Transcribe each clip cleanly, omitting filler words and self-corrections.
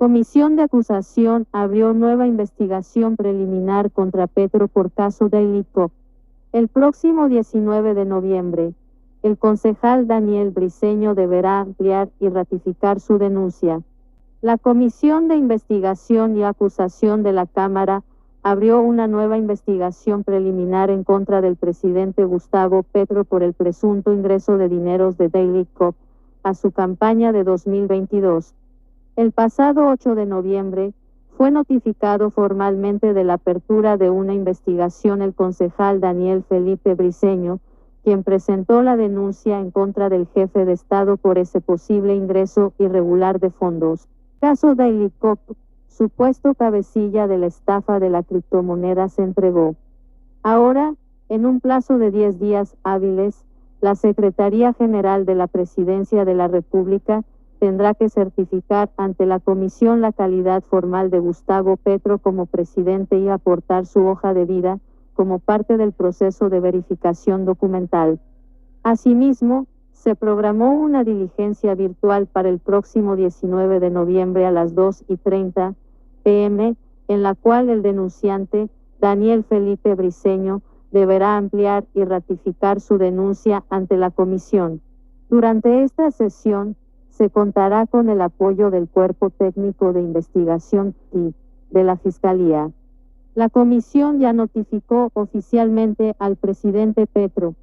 Comisión de Acusación abrió nueva investigación preliminar contra Petro por caso Daily Cop. El próximo 19 de noviembre, el concejal Daniel Briceño deberá ampliar y ratificar su denuncia. La Comisión de Investigación y Acusación de la Cámara abrió una nueva investigación preliminar en contra del presidente Gustavo Petro por el presunto ingreso de dineros de Daily Cop a su campaña de 2022. El pasado 8 de noviembre, fue notificado formalmente de la apertura de una investigación el concejal Daniel Felipe Briceño, quien presentó la denuncia en contra del jefe de Estado por ese posible ingreso irregular de fondos. Caso Daily Cop, supuesto cabecilla de la estafa de la criptomoneda, se entregó. Ahora, en un plazo de 10 días hábiles, la Secretaría General de la Presidencia de la República tendrá que certificar ante la Comisión la calidad formal de Gustavo Petro como presidente y aportar su hoja de vida como parte del proceso de verificación documental. Asimismo, se programó una diligencia virtual para el próximo 19 de noviembre a las 2:30 p.m., en la cual el denunciante, Daniel Felipe Briceño, deberá ampliar y ratificar su denuncia ante la comisión. Durante esta sesión, se contará con el apoyo del Cuerpo Técnico de Investigación y de la Fiscalía. La comisión ya notificó oficialmente al presidente Petro,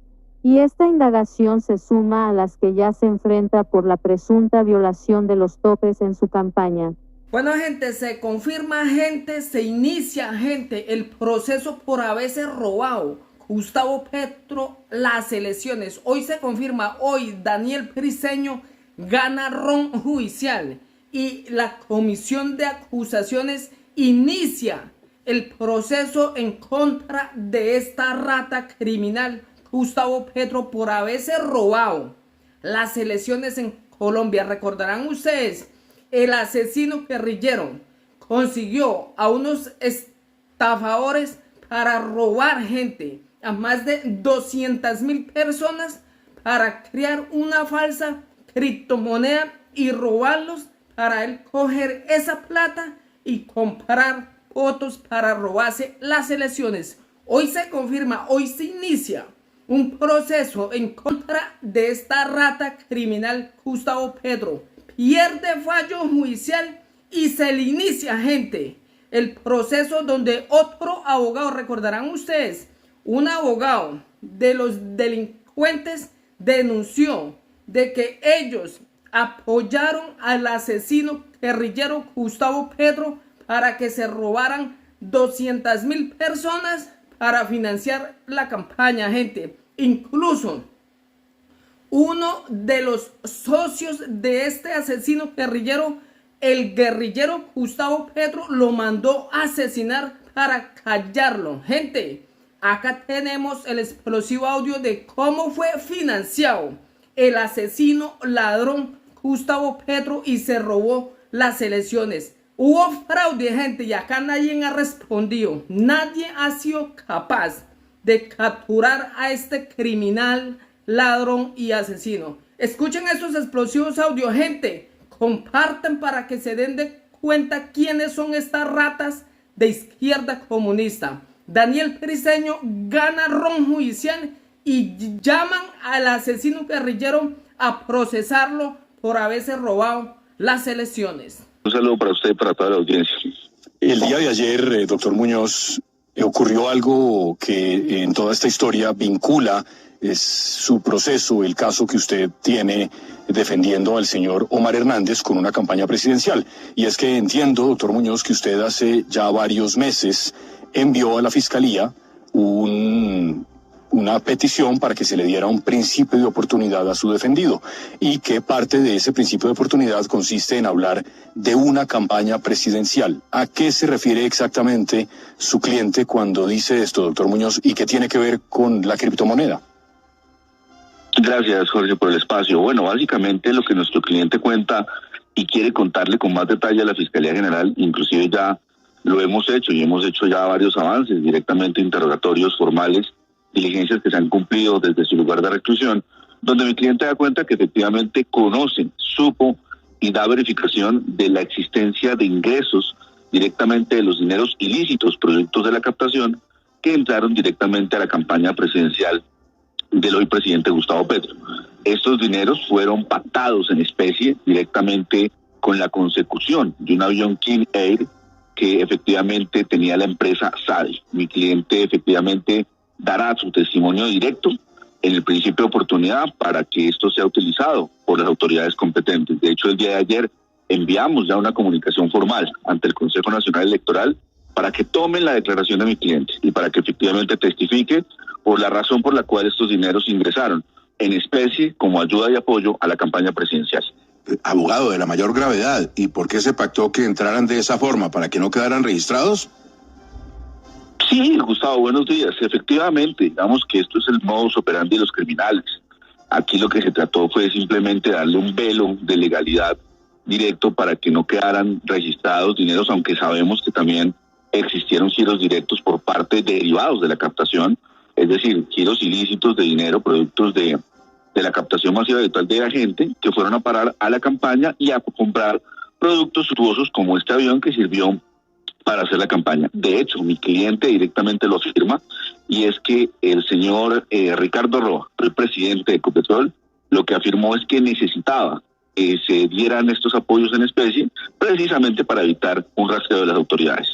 y esta indagación se suma a las que ya se enfrenta por la presunta violación de los topes en su campaña. Bueno, gente, se confirma, gente, se inicia, gente, el proceso por haberse robado Gustavo Petro las elecciones. Hoy se confirma, hoy Daniel Briceño gana ron judicial y la Comisión de Acusaciones inicia el proceso en contra de esta rata criminal Gustavo Petro por haberse robado las elecciones en Colombia. Recordarán ustedes, el asesino guerrillero consiguió a unos estafadores para robar gente, a más de 200.000 personas, para crear una falsa criptomoneda y robarlos para él coger esa plata y comprar votos para robarse las elecciones. Hoy se confirma, hoy se inicia un proceso en contra de esta rata criminal Gustavo Petro. Pierde fallo judicial y se le inicia, gente, el proceso donde otro abogado, recordarán ustedes, un abogado de los delincuentes denunció de que ellos apoyaron al asesino guerrillero Gustavo Petro para que se robaran 200.000 personas para financiar la campaña, gente. Incluso uno de los socios de este asesino guerrillero, el guerrillero Gustavo Petro, lo mandó a asesinar para callarlo. Gente, acá tenemos el explosivo audio de cómo fue financiado el asesino ladrón Gustavo Petro y se robó las elecciones. Hubo fraude, gente, y acá nadie ha respondido. Nadie ha sido capaz de capturar a este criminal, ladrón y asesino. Escuchen estos explosivos audios, gente. Compartan para que se den de cuenta quiénes son estas ratas de izquierda comunista. Daniel Briceño gana ron judicial y llaman al asesino guerrillero a procesarlo por haberse robado las elecciones. Un saludo para usted y para toda la audiencia. El día de ayer, doctor Muñoz, ocurrió algo que en toda esta historia vincula su proceso, el caso que usted tiene defendiendo al señor Omar Hernández con una campaña presidencial. Y es que entiendo, doctor Muñoz, que usted hace ya varios meses envió a la Fiscalía una petición para que se le diera un principio de oportunidad a su defendido, y que parte de ese principio de oportunidad consiste en hablar de una campaña presidencial. ¿A qué se refiere exactamente su cliente cuando dice esto, doctor Muñoz, y qué tiene que ver con la criptomoneda? Gracias, Jorge, por el espacio. Bueno, básicamente lo que nuestro cliente cuenta y quiere contarle con más detalle a la Fiscalía General, inclusive ya lo hemos hecho y hemos hecho ya varios avances, directamente interrogatorios formales, diligencias que se han cumplido desde su lugar de reclusión, donde mi cliente da cuenta que efectivamente conoce, supo y da verificación de la existencia de ingresos directamente de los dineros ilícitos, productos de la captación, que entraron directamente a la campaña presidencial del hoy presidente Gustavo Petro. Estos dineros fueron pactados en especie directamente con la consecución de un avión King Air que efectivamente tenía la empresa SADI. Mi cliente efectivamente dará su testimonio directo en el principio de oportunidad para que esto sea utilizado por las autoridades competentes. De hecho, el día de ayer enviamos ya una comunicación formal ante el Consejo Nacional Electoral para que tomen la declaración de mi cliente y para que efectivamente testifique por la razón por la cual estos dineros ingresaron en especie como ayuda y apoyo a la campaña presidencial. Abogado, de la mayor gravedad, ¿y por qué se pactó que entraran de esa forma? ¿Para que no quedaran registrados? Sí, Gustavo, buenos días. Efectivamente, digamos que esto es el modus operandi de los criminales. Aquí lo que se trató fue simplemente darle un velo de legalidad directo para que no quedaran registrados dineros, aunque sabemos que también existieron giros directos por parte de derivados de la captación, es decir, giros ilícitos de dinero, productos de la captación masiva habitual de la gente que fueron a parar a la campaña y a comprar productos suntuosos como este avión que sirvió para hacer la campaña. De hecho, mi cliente directamente lo afirma, y es que el señor Ricardo Roa, el presidente de Ecopetrol, lo que afirmó es que necesitaba que se dieran estos apoyos en especie precisamente para evitar un rastreo de las autoridades.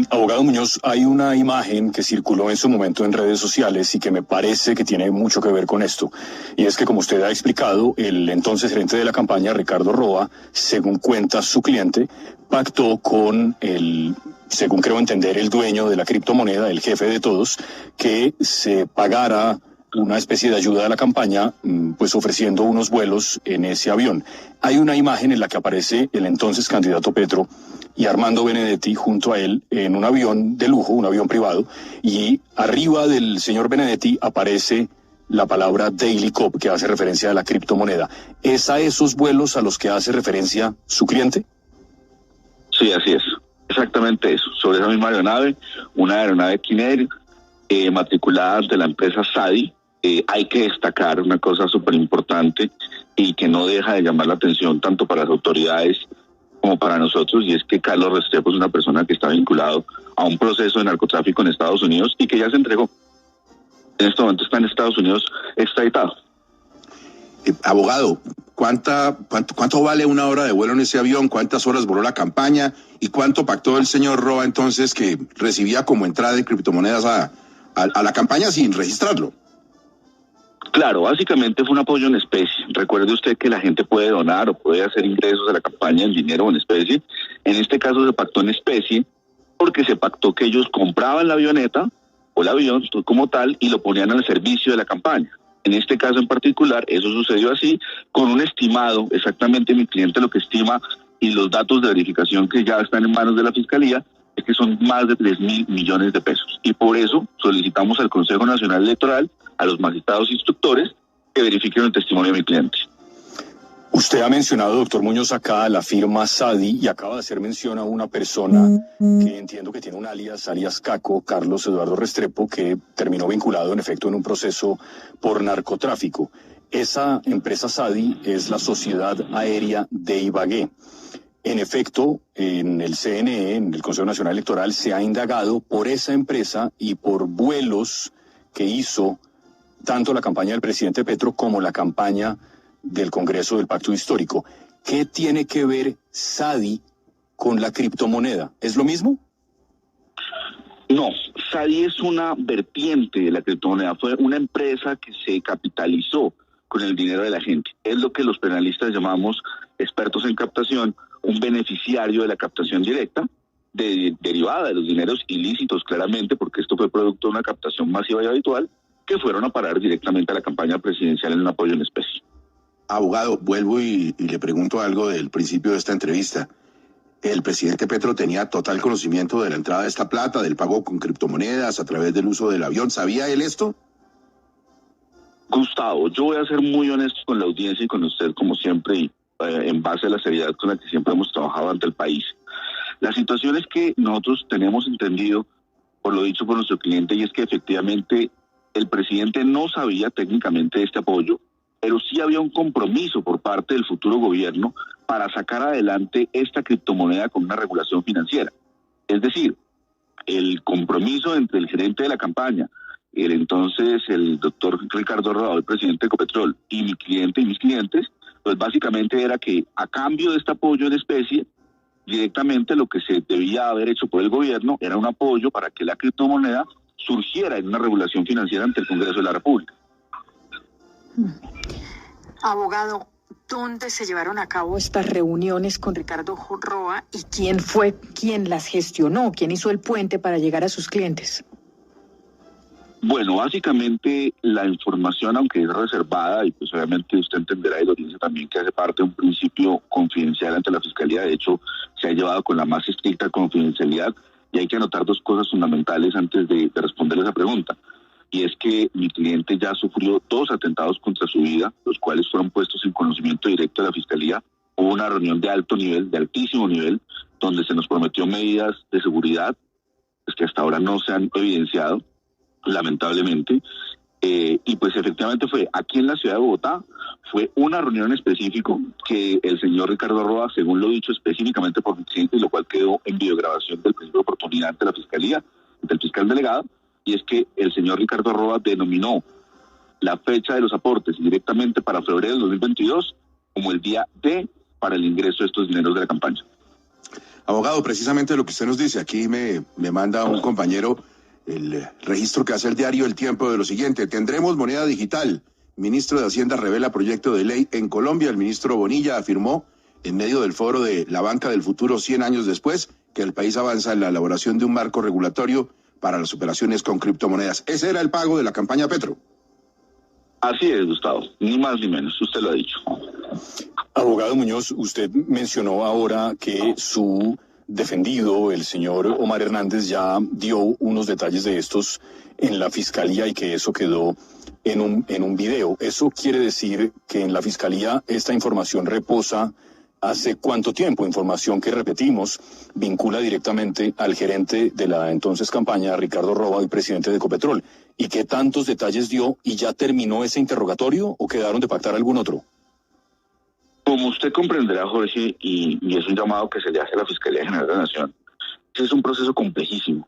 Abogado Muñoz, hay una imagen que circuló en su momento en redes sociales y que me parece que tiene mucho que ver con esto. Y es que, como usted ha explicado, el entonces gerente de la campaña, Ricardo Roa, según cuenta su cliente, pactó con el, según creo entender, el dueño de la criptomoneda, el jefe de todos, que se pagara una especie de ayuda a la campaña, pues ofreciendo unos vuelos en ese avión. Hay una imagen en la que aparece el entonces candidato Petro y Armando Benedetti junto a él en un avión de lujo, un avión privado, y arriba del señor Benedetti aparece la palabra Daily Cop, que hace referencia a la criptomoneda. ¿Es a esos vuelos a los que hace referencia su cliente? Sí, así es. Exactamente eso. Sobre esa misma aeronave, una aeronave King Air, matriculada de la empresa SADI. Hay que destacar una cosa súper importante y que no deja de llamar la atención tanto para las autoridades como para nosotros, y es que Carlos Restrepo es una persona que está vinculado a un proceso de narcotráfico en Estados Unidos y que ya se entregó. En este momento está en Estados Unidos extraditado. Abogado, ¿cuánto vale una hora de vuelo en ese avión? ¿Cuántas horas voló la campaña? ¿Y cuánto pactó el señor Roa entonces, que recibía como entrada de criptomonedas a la campaña sin registrarlo? Claro, básicamente fue un apoyo en especie. Recuerde usted que la gente puede donar o puede hacer ingresos a la campaña en dinero o en especie. En este caso se pactó en especie porque se pactó que ellos compraban la avioneta o el avión como tal y lo ponían al servicio de la campaña. En este caso en particular, eso sucedió así, con un estimado, exactamente mi cliente lo que estima y los datos de verificación que ya están en manos de la Fiscalía, es que son más de 3.000 millones de pesos. Y por eso solicitamos al Consejo Nacional Electoral, a los magistrados instructores, que verifiquen el testimonio de mi cliente. Usted ha mencionado, doctor Muñoz, acá la firma SADI y acaba de hacer mención a una persona que entiendo que tiene un alias Caco, Carlos Eduardo Restrepo, que terminó vinculado en efecto en un proceso por narcotráfico. Esa empresa SADI es la Sociedad Aérea de Ibagué. En efecto, en el CNE, en el Consejo Nacional Electoral, se ha indagado por esa empresa y por vuelos que hizo tanto la campaña del presidente Petro como la campaña del Congreso del Pacto Histórico. ¿Qué tiene que ver SADI con la criptomoneda? ¿Es lo mismo? No, SADI es una vertiente de la criptomoneda. Fue una empresa que se capitalizó con el dinero de la gente. Es lo que los penalistas llamamos, expertos en captación, un beneficiario de la captación directa, derivada de los dineros ilícitos, claramente, porque esto fue producto de una captación masiva y habitual, que fueron a parar directamente a la campaña presidencial en un apoyo en especie. Abogado, vuelvo y le pregunto algo del principio de esta entrevista. ¿El presidente Petro tenía total conocimiento de la entrada de esta plata, del pago con criptomonedas a través del uso del avión? ¿Sabía él esto? Gustavo, yo voy a ser muy honesto con la audiencia y con usted, como siempre, y en base a la seriedad con la que siempre hemos trabajado ante el país. La situación es que nosotros tenemos entendido, por lo dicho por nuestro cliente, y es que efectivamente el presidente no sabía técnicamente de este apoyo. pero sí había un compromiso por parte del futuro gobierno para sacar adelante esta criptomoneda con una regulación financiera. Es decir, el compromiso entre el gerente de la campaña, el doctor Ricardo Roa, el presidente de Ecopetrol, y mi cliente y mis clientes, pues básicamente era que a cambio de este apoyo en especie, directamente lo que se debía haber hecho por el gobierno era un apoyo para que la criptomoneda surgiera en una regulación financiera ante el Congreso de la República. Abogado, ¿dónde se llevaron a cabo estas reuniones con Ricardo Roa y quién fue quien las gestionó, quién hizo el puente para llegar a sus clientes? Bueno, básicamente la información, aunque es reservada, y pues obviamente usted entenderá y lo dice también que hace parte de un principio confidencial ante la Fiscalía, de hecho se ha llevado con la más estricta confidencialidad, y hay que anotar dos cosas fundamentales antes de responder esa pregunta. Y es que mi cliente ya sufrió 2 atentados contra su vida, los cuales fueron puestos en conocimiento directo de la Fiscalía. Hubo una reunión de alto nivel, de altísimo nivel, donde se nos prometió medidas de seguridad, pues que hasta ahora no se han evidenciado, lamentablemente, y pues efectivamente fue aquí en la ciudad de Bogotá, fue una reunión en específico que el señor Ricardo Roa, según lo dicho específicamente por mi cliente, y lo cual quedó en videograbación del principio de oportunidad ante la Fiscalía, del fiscal delegado, y es que el señor Ricardo Roa denominó la fecha de los aportes directamente para febrero del 2022 como el día D para el ingreso de estos dineros de la campaña. Abogado, precisamente lo que usted nos dice, aquí me manda un compañero el registro que hace el diario El Tiempo de lo siguiente: tendremos moneda digital. Ministro de Hacienda revela proyecto de ley en Colombia. El ministro Bonilla afirmó en medio del foro de la Banca del Futuro 100 años después que el país avanza en la elaboración de un marco regulatorio para las operaciones con criptomonedas. Ese era el pago de la campaña Petro. Así es, Gustavo, ni más ni menos, usted lo ha dicho. Abogado Muñoz, usted mencionó ahora que su defendido, el señor Omar Hernández, ya dio unos detalles de estos en la Fiscalía y que eso quedó en un video. ¿Eso quiere decir que en la Fiscalía esta información reposa hace cuánto tiempo? Información que, repetimos, vincula directamente al gerente de la entonces campaña, Ricardo Roa, y presidente de Ecopetrol. ¿Y qué tantos detalles dio y ya terminó ese interrogatorio o quedaron de pactar algún otro? Como usted comprenderá, Jorge, y es un llamado que se le hace a la Fiscalía General de la Nación, es un proceso complejísimo,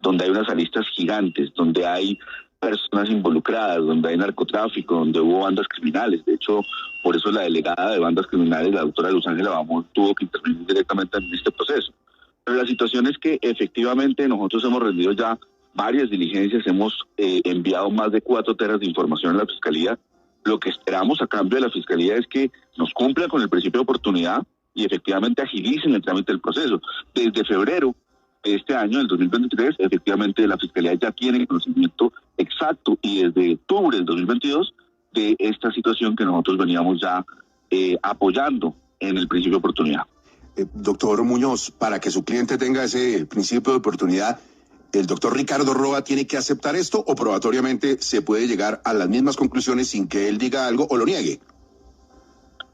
donde hay unas aristas gigantes, donde hay personas involucradas, donde hay narcotráfico, donde hubo bandas criminales. De hecho, por eso la delegada de bandas criminales, la doctora Luz Ángela Bamón, tuvo que intervenir directamente en este proceso. Pero la situación es que efectivamente nosotros hemos rendido ya varias diligencias, hemos enviado más de 4 teras de información a la Fiscalía. Lo que esperamos a cambio de la Fiscalía es que nos cumplan con el principio de oportunidad y efectivamente agilicen el trámite del proceso. Desde febrero de este año, del 2023, efectivamente la Fiscalía ya tiene conocimiento exacto, y desde octubre del 2022 de esta situación que nosotros veníamos ya apoyando en el principio de oportunidad. Doctor Muñoz, para que su cliente tenga ese principio de oportunidad, ¿el doctor Ricardo Roa tiene que aceptar esto o probatoriamente se puede llegar a las mismas conclusiones sin que él diga algo o lo niegue?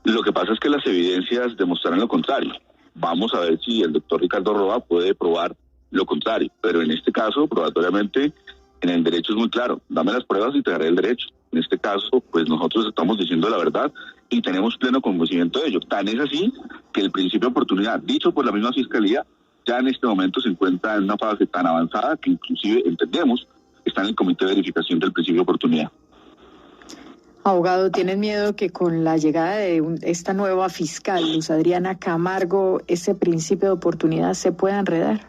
Lo que pasa es que las evidencias demostrarán lo contrario. Vamos a ver si el doctor Ricardo Roa puede probar lo contrario, pero en este caso, probatoriamente, en el derecho es muy claro: dame las pruebas y te daré el derecho. En este caso, pues nosotros estamos diciendo la verdad y tenemos pleno conocimiento de ello. Tan es así que el principio de oportunidad, dicho por la misma Fiscalía, ya en este momento se encuentra en una fase tan avanzada que inclusive entendemos está en el Comité de Verificación del Principio de Oportunidad. Abogado, ¿tienen miedo que con la llegada de esta nueva fiscal, Luz Adriana Camargo, ese principio de oportunidad se pueda enredar?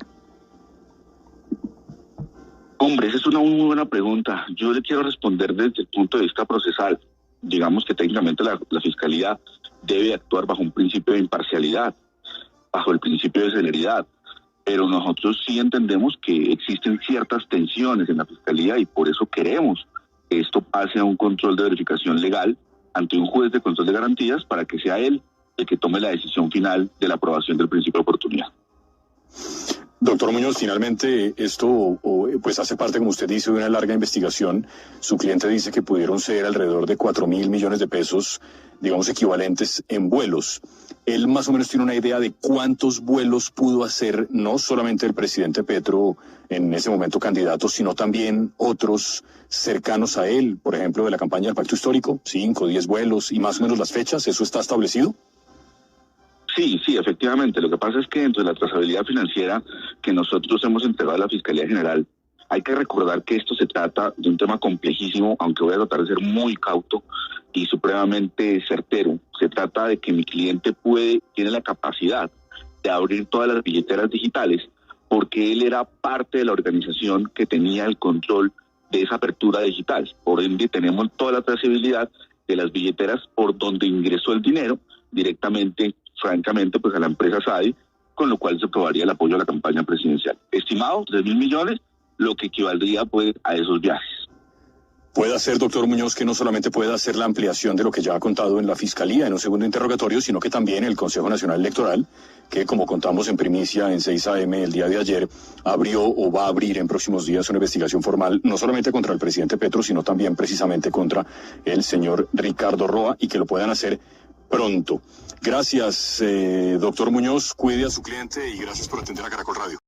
Hombre, esa es una muy buena pregunta. Yo le quiero responder desde el punto de vista procesal. Digamos que técnicamente la Fiscalía debe actuar bajo un principio de imparcialidad, bajo el principio de celeridad. Pero nosotros sí entendemos que existen ciertas tensiones en la Fiscalía y por eso queremos que esto pase a un control de verificación legal ante un juez de control de garantías para que sea él el que tome la decisión final de la aprobación del principio de oportunidad. Doctor Muñoz, finalmente esto pues hace parte, como usted dice, de una larga investigación. Su cliente dice que pudieron ser alrededor de 4.000 millones de pesos, digamos, equivalentes en vuelos. Él más o menos tiene una idea de cuántos vuelos pudo hacer, no solamente el presidente Petro, en ese momento candidato, sino también otros cercanos a él, por ejemplo, de la campaña del Pacto Histórico, 5, 10 vuelos y más o menos las fechas. ¿Eso está establecido? Sí, efectivamente. Lo que pasa es que dentro de la trazabilidad financiera que nosotros hemos entregado a la Fiscalía General, hay que recordar que esto se trata de un tema complejísimo, aunque voy a tratar de ser muy cauto y supremamente certero. Se trata de que mi cliente tiene la capacidad de abrir todas las billeteras digitales porque él era parte de la organización que tenía el control de esa apertura digital. Por ende, tenemos toda la trazabilidad de las billeteras por donde ingresó el dinero directamente, francamente, pues a la empresa SADI, con lo cual se probaría el apoyo a la campaña presidencial. Estimado, 3.000 millones, lo que equivaldría pues a esos viajes. Puede hacer, doctor Muñoz, que no solamente pueda hacer la ampliación de lo que ya ha contado en la Fiscalía en un segundo interrogatorio, sino que también el Consejo Nacional Electoral, que como contamos en primicia en 6 AM el día de ayer, abrió o va a abrir en próximos días una investigación formal, no solamente contra el presidente Petro, sino también precisamente contra el señor Ricardo Roa, y que lo puedan hacer pronto. Gracias, doctor Muñoz, cuide a su cliente y gracias por atender a Caracol Radio.